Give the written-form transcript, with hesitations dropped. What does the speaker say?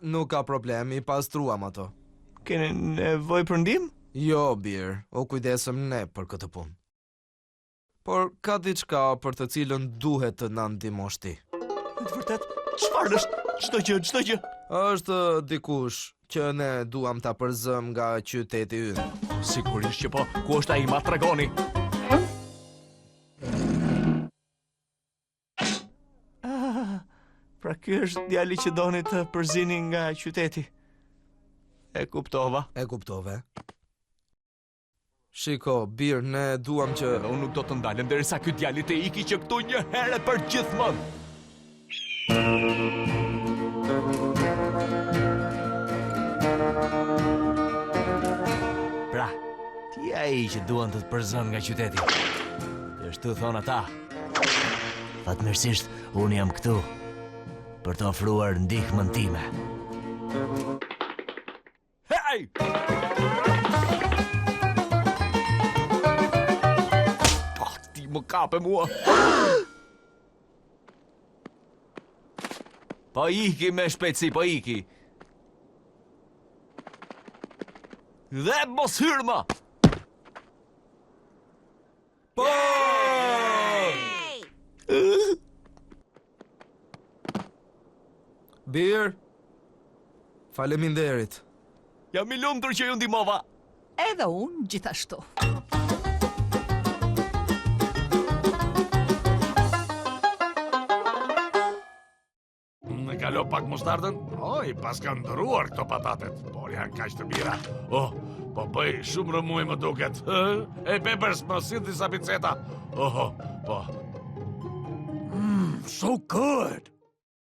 Nuk ka problem, I pastruam ato. Keni nevojë për ndihmë? Jo, Bir, o kujdesëm ne për këtë punë. Por ka diçka për të cilën duhet të na ndihmosh ti. Të vërtet, çfarë është? Çdo gjë. Është dikush që ne duam ta përzëm nga qyteti ynë. Sigurisht që po. Ku është ai, ma tregoni? Pra ky është djali që doni të përzini nga qyteti. E kuptova. Shiko, Bir, ne duam që... Edhe unë nuk do të ndalem derisa ky djali të iki që këtu një herë për gjithmonë. Pra, ti ai që duan të përzën nga qyteti. Kështu thon ata. Fatmirësisht, unë jam këtu për të ofruar ndihmën time. Hey! Më kape mua. Po iki me shpejtësi, po iki. Dhe mos hyrma. Po! Bir, faleminderit. Jam I lumtur që ju ndihmova. Edhe unë gjithashtu. Kalo pak mustardën? Oj, pas kanë ndëruar këto patatet, por janë kaq të mira. Oh, po bëj shumë rëmuj më duket. E Peppers, më sill disa piceta. Oh, po. So good.